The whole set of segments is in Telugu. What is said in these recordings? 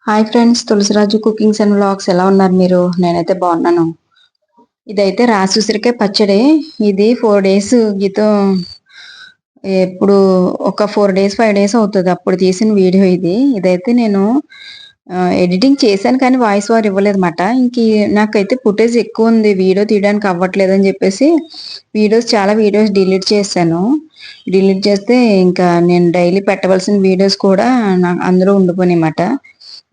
Hi friends, Tulasiraju cookings and vlogs ఎలా ఉన్నారు మీరు? నేనైతే బాగున్నాను. ఇదైతే రాసి ఉసిరికాయ పచ్చడి. ఇది 4 డేస్ క్రితం, ఎప్పుడు ఒక 4 డేస్ 5 డేస్ అవుతుంది అప్పుడు తీసిన వీడియో ఇది. ఇదైతే నేను ఎడిటింగ్ చేశాను కానీ వాయిస్ ఓవర్ ఇవ్వలేదు అనమాట. నాకైతే ఫుటేజ్ ఎక్కువ ఉంది, వీడియో తీయడానికి అవ్వట్లేదు అని చెప్పేసి చాలా వీడియోస్ డిలీట్ చేశాను. డిలీట్ చేస్తే ఇంకా నేను డైలీ పెట్టవలసిన వీడియోస్ కూడా అందులో ఉండిపోయినాయి అన్నమాట.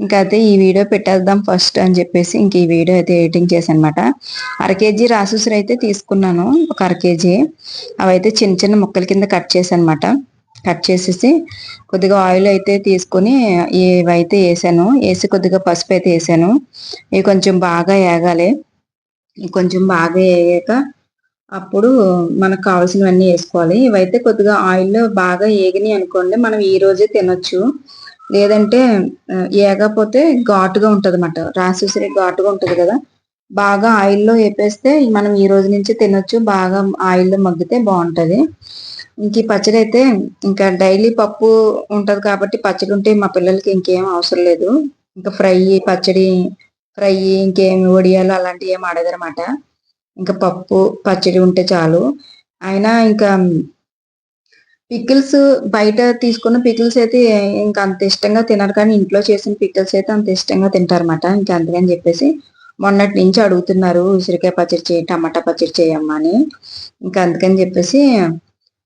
ఇంకా అయితే ఈ వీడియో పెట్టేద్దాం ఫస్ట్ అని చెప్పేసి ఇంక ఈ వీడియో అయితే ఎడిటింగ్ చేశాను అనమాట. 1/2 kg రాసుసురు అయితే తీసుకున్నాను, ఒక 1/2 kg. అవైతే చిన్న చిన్న ముక్కల కింద కట్ చేశాను అనమాట. కట్ చేసేసి కొద్దిగా ఆయిల్ అయితే తీసుకొని ఇవైతే వేసాను. వేసి కొద్దిగా పసుపు అయితే వేసాను. ఇవి కొంచెం బాగా వేగాలి. కొంచెం బాగా వేగాక అప్పుడు మనకు కావాల్సినవన్నీ వేసుకోవాలి. ఇవైతే కొద్దిగా ఆయిల్లో బాగా వేగినాయి అనుకోండి, మనం ఈ రోజే తినొచ్చు. లేదంటే ఏగపోతే ఘాటుగా ఉంటుంది అన్నమాట. రాసి ఉసిరి ఘాటుగా ఉంటుంది కదా, బాగా ఆయిల్లో వేపేస్తే మనం ఈ రోజు నుంచి తినొచ్చు. బాగా ఆయిల్లో మగ్గితే బాగుంటది. ఇంక ఈ పచ్చడి అయితే ఇంకా డైలీ పప్పు ఉంటది కాబట్టి పచ్చడి ఉంటే మా పిల్లలకి ఇంకేం అవసరం లేదు. ఇంకా ఫ్రై ఇంకేం వడియాలు అలాంటివి ఏం అడగరన్నమాట. ఇంకా పప్పు పచ్చడి ఉంటే చాలు. అయినా ఇంకా పికిల్స్ బయట తీసుకున్న పికిల్స్ అయితే ఇంకా అంత ఇష్టంగా తినరు, కానీ ఇంట్లో చేసిన పికిల్స్ అయితే అంత ఇష్టంగా తింటారన్నమాట. ఇంకా అందుకని చెప్పేసి మొన్నటి నుంచి అడుగుతున్నారు, ఉసిరికాయ పచ్చడి చేయి, టమాటా పచ్చడి చేయమ్మా అని. ఇంకా అందుకని చెప్పేసి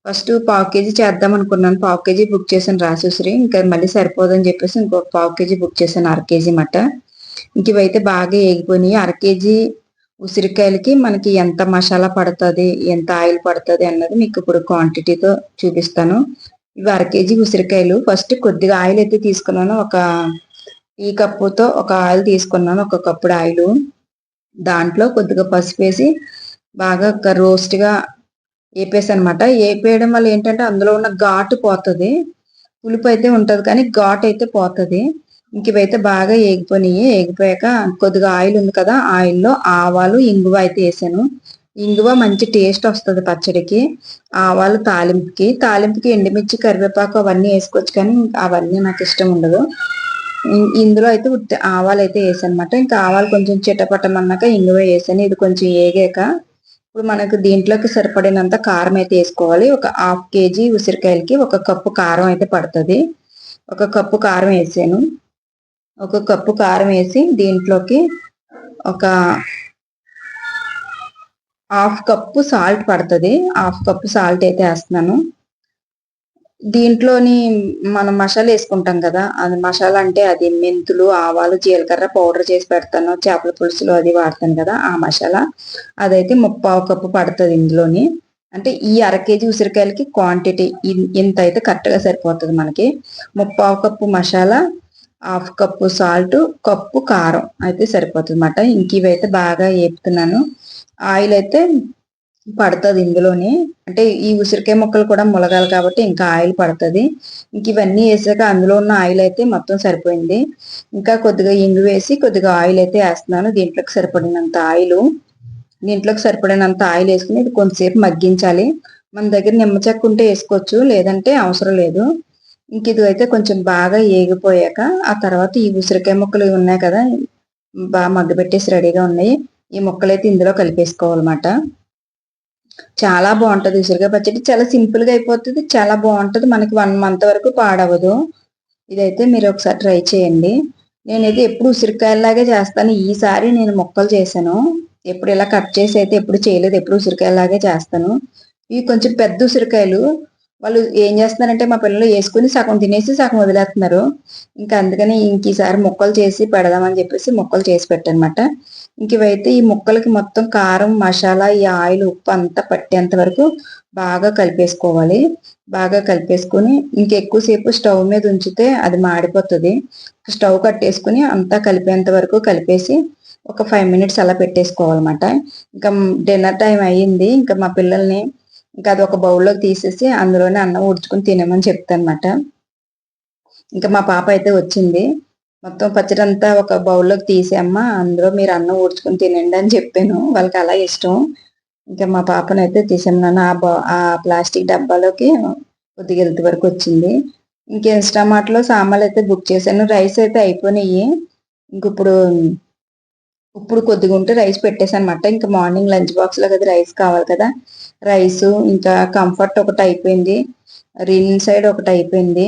ఫస్ట్ 1/4 kg చేద్దాం అనుకున్నాను. 1/4 kg బుక్ చేశాను రాసి ఉసిరి. ఇంకా మళ్ళీ సరిపోదని చెప్పేసి ఇంకొక 1/4 kg బుక్ చేశాను, 1/2 kg మాట. ఇంక ఇవైతే బాగా ఏగిపోయినాయి. 1/2 kg ఉసిరికాయలకి మనకి ఎంత మసాలా పడుతుంది, ఎంత ఆయిల్ పడుతుంది అన్నది మీకు ఇప్పుడు క్వాంటిటీతో చూపిస్తాను. ఇవి 1/2 kg ఉసిరికాయలు. ఫస్ట్ కొద్దిగా ఆయిల్ అయితే తీసుకున్నాను. ఒక టీ కప్పుతో ఒక ఆయిల్ తీసుకున్నాను, ఒక కప్పుడు ఆయిల్. దాంట్లో కొద్దిగా పసుపు వేసి బాగా రోస్ట్గా వేపేసాను అనమాట. వేపేయడం వల్ల ఏంటంటే అందులో ఉన్న ఘాటు పోతుంది. పులుపు అయితే ఉంటది కానీ ఘాటు అయితే పోతుంది. ఇంక ఇవైతే బాగా ఏగిపోయినాయి. ఏగిపోయాక కొద్దిగా ఆయిల్ ఉంది కదా, ఆయిల్లో ఆవాలు ఇంగువ అయితే వేసాను. ఇంగువ మంచి టేస్ట్ వస్తుంది పచ్చడికి. ఆవాలు తాలింపుకి ఎండుమిర్చి కరివేపాకు అవన్నీ వేసుకోవచ్చు, కానీ అవన్నీ నాకు ఇష్టం ఉండదు. ఇందులో అయితే ఆవాలు అయితే వేసాను అనమాట. ఇంకా ఆవాలు కొంచెం చిటపటమన్నాక ఇంగువ వేసాను. ఇది కొంచెం ఏగాక ఇప్పుడు మనకు దీంట్లోకి సరిపడినంత కారం అయితే వేసుకోవాలి. ఒక 1/2 kg ఉసిరికాయలకి 1 కప్పు కారం అయితే పడుతుంది. 1 కప్పు కారం వేసాను. 1 కప్పు కారం వేసి దీంట్లోకి ఒక 1/2 కప్పు సాల్ట్ పడుతుంది. 1/2 కప్పు సాల్ట్ అయితే వేస్తున్నాను. దీంట్లోని మనం మసాలా వేసుకుంటాం కదా, అది మసాలా అంటే అది మెంతులు, ఆవాలు, జీలకర్ర పౌడర్ చేసి పెడతాను. చేపల పులుసులో అది వాడతాను కదా, ఆ మసాలా అదైతే 1/4 కప్పు పడుతుంది ఇందులోని. అంటే ఈ 1/2 kg ఉసిరికాయలకి క్వాంటిటీ ఇంత అయితే కరెక్ట్గా సరిపోతుంది మనకి. 1/4 cup masala, 1/2 cup salt, cup కారం అయితే సరిపోతుంది అన్నమాట. ఇంక ఇవైతే బాగా వేపుతున్నాను. ఆయిల్ అయితే పడుతుంది ఇందులోని. అంటే ఈ ఉసిరికాయ ముక్కలు కూడా ములగాలి కాబట్టి ఇంకా ఆయిల్ పడుతుంది. ఇంక ఇవన్నీ వేసాక అందులో ఉన్న ఆయిల్ అయితే మొత్తం సరిపోయింది. ఇంకా కొద్దిగా ఇంగు వేసి కొద్దిగా ఆయిల్ అయితే వేస్తున్నాను. దీంట్లోకి సరిపడినంత ఆయిల్ వేసుకుని ఇది కొంతసేపు మగ్గించాలి. మన దగ్గర నిమ్మ చెక్క ఉంటే వేసుకోవచ్చు, లేదంటే అవసరం లేదు. ఇంక ఇది అయితే కొంచెం బాగా ఏగిపోయాక ఆ తర్వాత ఈ ఉసిరికాయ ముక్కలు ఉన్నాయి కదా, బాగా మగ్గబెట్టేసి రెడీగా ఉన్నాయి. ఈ ముక్కలైతే ఇందులో కలిపేసుకోవాలన్నమాట. చాలా బాగుంటది ఉసిరికాయ పచ్చడి. చాలా సింపుల్ గా అయిపోతుంది, చాలా బాగుంటది. మనకి 1 month వరకు పాడవదు. ఇదైతే మీరు ఒకసారి ట్రై చేయండి. నేనైతే ఎప్పుడు ఉసిరికాయలాగే చేస్తాను. ఈసారి నేను ముక్కలు చేశాను. ఎప్పుడు ఇలా కట్ చేసి అయితే ఎప్పుడు చేయలేదు. ఎప్పుడు ఉసిరికాయలాగే చేస్తాను. ఇవి కొంచెం పెద్ద ఉసిరికాయలు. వాళ్ళు ఏం చేస్తున్నారంటే మా పిల్లలు వేసుకుని సగం తినేసి సగం వదిలేస్తున్నారు. ఇంకా అందుకని ఈసారి ముక్కలు చేసి పెడదామని చెప్పేసి ముక్కలు చేసి పెట్టానమాట. ఇంక ఇవైతే ఈ ముక్కలకి మొత్తం కారం, మసాలా, ఈ ఆయిల్, ఉప్పు అంతా పట్టేంత వరకు బాగా కలిపేసుకోవాలి. బాగా కలిపేసుకుని ఇంకెక్కువసేపు స్టవ్ మీద ఉంచితే అది మాడిపోతుంది. స్టవ్ కట్టేసుకుని అంతా కలిపేంత వరకు కలిపేసి ఒక 5 minutes అలా పెట్టేసుకోవాలన్నమాట. ఇంకా డిన్నర్ టైం అయ్యింది. ఇంకా మా పిల్లల్ని ఇంకా అది ఒక బౌల్లోకి తీసేసి అందులోనే అన్నం ఉడుచుకుని తినమని చెప్తానమాట. ఇంకా మా పాప అయితే వచ్చింది. మొత్తం పచ్చడి అంతా ఒక బౌల్లోకి తీసేయమ్మా, అందులో మీరు అన్నం ఊడ్చుకుని తినండి అని చెప్పాను. వాళ్ళకి అలా ఇష్టం. ఇంకా మా పాపనైతే తీసాను. ఆ ప్లాస్టిక్ డబ్బాలోకి కొద్దిగా ఎల్త్ వరకు వచ్చింది. ఇంక ఇన్‌స్టామార్ట్‌లో సామాన్లయితే బుక్ చేశాను. రైస్ అయితే అయిపోయినియి. ఇంకిప్పుడు ఇప్పుడు కొద్దిగా ఉంటే రైస్ పెట్టేసానమాట. ఇంకా మార్నింగ్ లంచ్ బాక్స్‌లో కదా రైస్ కావాలి కదా! రైసు ఇంకా కంఫర్ట్ ఒకటి అయిపోయింది. రిన్ సైడ్ ఒకటి అయిపోయింది.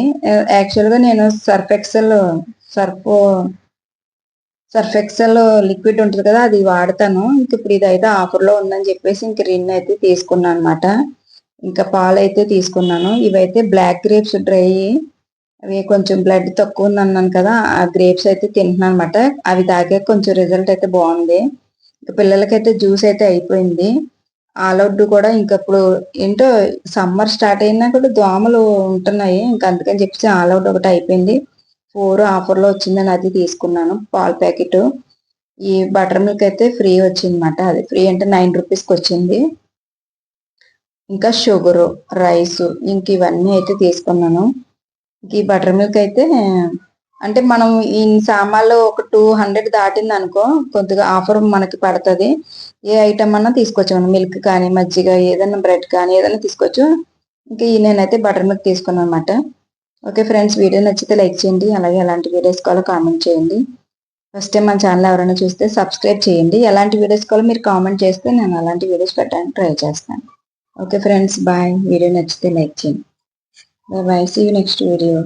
యాక్చువల్‌గా నేను సర్ఫ్ సర్ఫ్ ఎక్సెల్ లిక్విడ్ ఉంటది కదా! అది వాడతాను. ఇంక ఇప్పుడు ఇదైతే ఆఫర్‌లో ఉందని చెప్పేసి ఇంక రిన్ అయితే తీసుకున్నానన్నమాట. ఇంకా పాలైతే తీసుకున్నాను. ఇవైతే బ్లాక్ గ్రేప్స్ డ్రైయి. అవి కొంచెం బ్లడ్ తక్కువుందన్నాను కదా! ఆ గ్రేప్స్ అయితే తింటున్నానన్నమాట. అవి తాగాక కొంచెం రిజల్ట్ అయితే బావుంది. పిల్లలకైతే జ్యూస్ అయితే అయిపోయింది. ఆల్ ఔట్ కూడా ఇంకప్పుడు ఏంటో సమ్మర్ స్టార్ట్ అయినా కూడా దోమలు ఉంటున్నాయి. ఇంక అందుకని చెప్పేసి ఆల్ ఔట్ ఒకటి అయిపోయింది. 4 ఆఫర్‌లో వచ్చిందని అది తీసుకున్నాను. పాల ప్యాకెటు. ఈ బటర్ మిల్క్ అయితే ఫ్రీ వచ్చిందన్నమాట. అది ఫ్రీ అంటే 9 రూపీస్‌కొచ్చింది. ఇంకా షుగరు, రైసు ఇంక ఇవన్నీ అయితే తీసుకున్నాను. ఈ బటర్ మిల్క్ అయితే అంటే మనం ఈ సామాన్లు ఒక 200 దాటిందనుకో కొద్దిగా ఆఫర్ మనకి పడతది. ఏ ఐటెమ్ అన్నా తీసుకోవచ్చు మనం. మిల్క్ కానీ, మజ్జిగ ఏదన్నా బ్రెడ్ కానీ ఏదైనా తీసుకోవచ్చు. ఇంక నేనైతే బటర్ మిల్క్ తీసుకున్నానన్నమాట. ఓకే ఫ్రెండ్స్, వీడియో నచ్చితే లైక్ చేయండి. అలాగే ఎలాంటి వీడియోస్ కావాలో కామెంట్ చేయండి. ఫస్ట్ టైం మన ఛానల్ ఎవరైనా చూస్తే సబ్స్క్రైబ్ చేయండి. ఎలాంటి వీడియోస్ కావాలో మీరు కామెంట్ చేస్తే నేను అలాంటి వీడియోస్ పెట్టడానికి ట్రై చేస్తాను. Okay friends, bye. వీడియో నచ్చితే లైక్ చేయండి. Bye bye. See you next video.